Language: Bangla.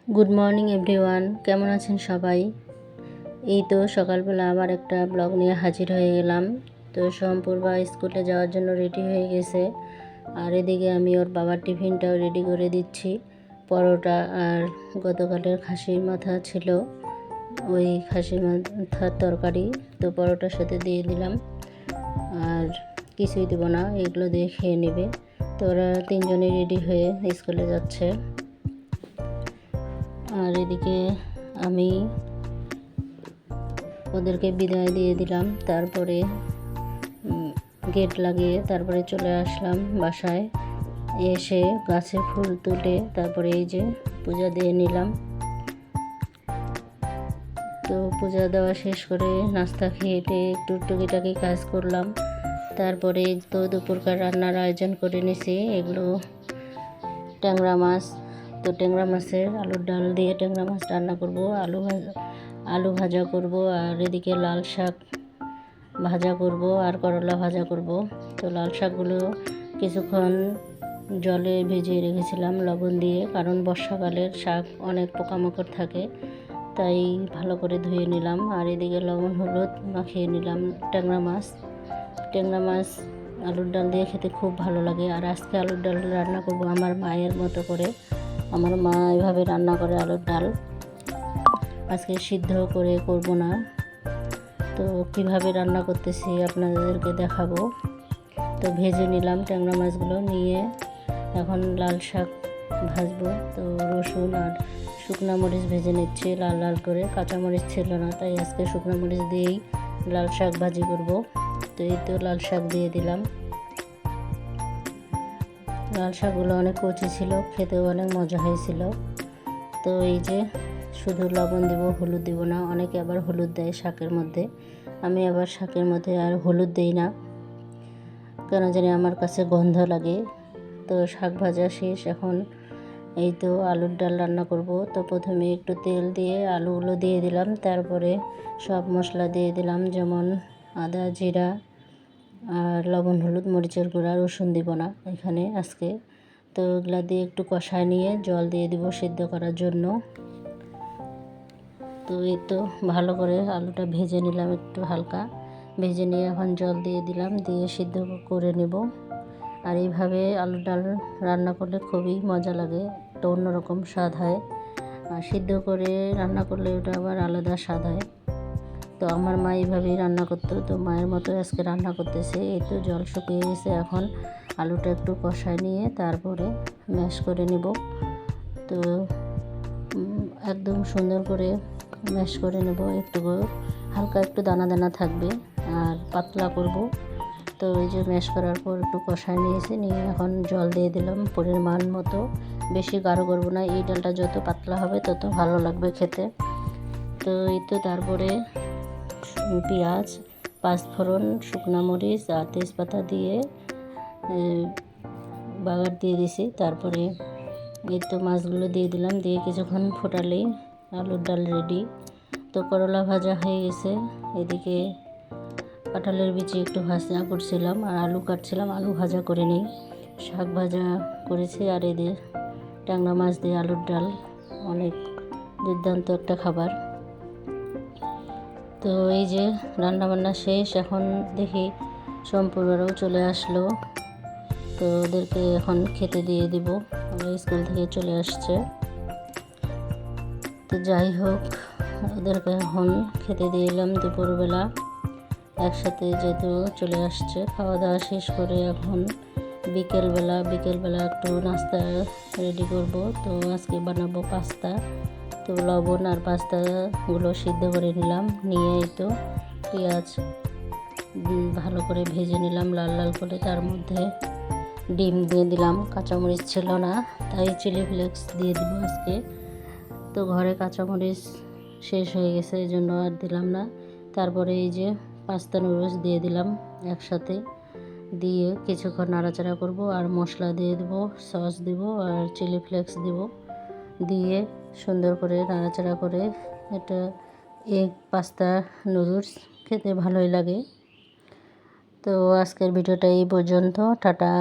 গুড মর্নিং এভরিওয়ান, কেমন আছেন সবাই? এই তো সকালবেলা আবার একটা ব্লগ নিয়ে হাজির হয়ে গেলাম। তো সম্পূর্বা স্কুলে যাওয়ার জন্য রেডি হয়ে গেছে, আর এদিকে আমি ওর বাবার টিফিনটাও রেডি করে দিচ্ছি। পরোটা আর গতকালের খাসির মাথা ছিল, ওই খাসির মাথার তরকারি তো পরোটার সাথে দিয়ে দিলাম, আর কিছুই দেবো না, এগুলো দিয়ে খেয়ে নেবে। তো ওরা তিনজনে রেডি হয়ে স্কুলে যাচ্ছে। আর এদিকে আমি ওদেরকে বিদায় দিয়ে দিলাম, তারপরে গেট লাগিয়ে তারপরে চলে আসলাম বাসায়। এসে গাছে ফুল তুলে তারপরে এই যে পূজা দিয়ে নিলাম। তো পূজা দেওয়া শেষ করে নাস্তা খেয়ে একটু টুকিটাকি কাজ করলাম। তারপরে তো দুপুরকার রান্নার আয়োজন করে নিছি। এগুলো ট্যাংরা মাছ, তো ট্যাংরা মাছের আলুর ডাল দিয়ে ট্যাংরা মাছ রান্না করব, আলু ভাজা করব, আর এদিকে লাল শাক ভাজা করব আর করলা ভাজা করব। তো লাল শাকগুলো কিছুক্ষণ জলে ভিজিয়ে রেখেছিলাম লবণ দিয়ে, কারণ বর্ষাকালের শাক অনেক পোকামাকড় থাকে, তাই ভালো করে ধুয়ে নিলাম। আর এদিকে লবণ হলুদ মাখিয়ে নিলাম ট্যাংরা মাছ আলুর ডাল দিয়ে খেতে খুব ভালো লাগে। আর আজকে আলুর ডাল রান্না করব আমার মায়ের মতো করে। আমার মা এভাবে রান্না করে আলুর ডাল, আজকে সিদ্ধ করে করব না। তো কিভাবে রান্না করতেছি আপনাদেরকে দেখাবো। তো ভেজে নিলাম ট্যাংরা মাছগুলো, নিয়ে এখন লাল শাক ভাজবো। তো রসুন আর শুকনা মরিচ ভেজে নিচ্ছি লাল লাল করে, কাঁচা মরিচ ছিল না, তাই আজকে শুকনা মরিচ দিয়েই লাল শাক ভাজি করব। তো এই তো লাল শাক দিয়ে দিলাম। লাল শাকগুলো অনেক কচি ছিল, খেতেও অনেক মজা হয়েছিল। তো এই যে শুধু লবণ দিব, হলুদ দিব না, অনেকে আবার হলুদ দেয় শাকের মধ্যে, আমি আবার শাকের মধ্যে আর হলুদ দিই না, কেন জানি আমার কাছে গন্ধ লাগে। তো শাক ভাজা শেষ, এখন এই তো আলুর ডাল রান্না করব। তো প্রথমে একটু তেল দিয়ে আলুগুলো দিয়ে দিলাম, তারপরে সব মশলা দিয়ে দিলাম, যেমন আদা জিরা আর লবণ হলুদ মরিচের গুঁড়া, রসুন দিব না এখানে আজকে। তো এগুলা দিয়ে একটু কষায় নিয়ে জল দিয়ে দিব সিদ্ধ করার জন্য। তো এই তো ভালো করে আলুটা ভেজে নিলাম, একটু হালকা ভেজে নিয়ে এখন জল দিয়ে দিলাম, দিয়ে সিদ্ধ করে নেব। আর এইভাবে আলুর ডাল রান্না করলে খুবই মজা লাগে, একটা অন্যরকম স্বাদ হয়। আর সিদ্ধ করে রান্না করলে ওটা আবার আলাদা স্বাদ হয়। তো আমার মা এইভাবেই রান্না করতো, তো মায়ের মতো আজকে রান্না করতেছে। এই তো জল শুকিয়ে গেছে, এখন আলুটা একটু কষায় নিয়ে তারপরে ম্যাশ করে নেব। তো একদম সুন্দর করে ম্যাশ করে নেব, একটু হালকা একটু দানা দানা থাকবে আর পাতলা করব। তো এই যে ম্যাশ করার পর একটু কষায় নিয়েছি, নিয়ে এখন জল দিয়ে দিলাম পরিমাণ মতো, বেশি গাঢ় করব না, এই ডালটা যত পাতলা হবে তত ভালো লাগবে খেতে। তো এই তো তারপরে পেঁয়াজ, পাঁচফোড়ন, শুকনো মরিচ আর তেজপাতা দিয়ে বাগার দিয়ে দিছি। তারপরে এই তো মাছগুলো দিয়ে দিলাম, দিয়ে কিছুক্ষণ ফোটালেই আলুর ডাল রেডি। তো করলা ভাজা হয়ে গেছে, এদিকে কাঁঠালের বিচি একটু ভাজা করছিলাম আর আলু কাটছিলাম, আলু ভাজা করে নিই, শাক ভাজা করেছি। আর এদের ট্যাংরা মাছ দিয়ে আলুর ডাল অনেক দুর্দান্ত একটা খাবার। তো এই যে রান্নাবান্না শেষ, এখন দেখি সম্পূর্ণরাও চলে আসলো। তো ওদেরকে এখন খেতে দিয়ে দিব, ওরা স্কুল থেকে চলে আসছে। তো যাই হোক, ওদেরকে এখন খেতে দিয়ে এলাম দুপুরবেলা একসাথে, যেহেতু চলে আসছে। খাওয়া দাওয়া শেষ করে এখন বিকেলবেলা একটু নাস্তা রেডি করব। তো আজকে বানাবো পাস্তা। তো লবণ আর পাস্তাগুলো সিদ্ধ করে নিলাম, নিয়ে এই তো পেঁয়াজ ভালো করে ভেজে নিলাম লাল লাল করে, তার মধ্যে ডিম দিয়ে দিলাম, কাঁচামরিচ ছিল না তাই চিলি ফ্লেক্স দিয়ে দিব আজকে। তো ঘরে কাঁচামরিচ শেষ হয়ে গেছে, এই জন্য আর দিলাম না। তারপরে এই যে পাস্তা নুডলস দিয়ে দিলাম একসাথে, দিয়ে কিছুক্ষণ নাড়াচাড়া করব আর মশলা দিয়ে দেবো, সস দিব আর চিলি ফ্লেক্স দিব, দিয়ে সুন্দর করে নাড়াচাড়া করে, এটা এগ পাস্তা নুডলস খেতে ভালোই লাগে। তো আজকের ভিডিওটা এই পর্যন্ত, টাটা।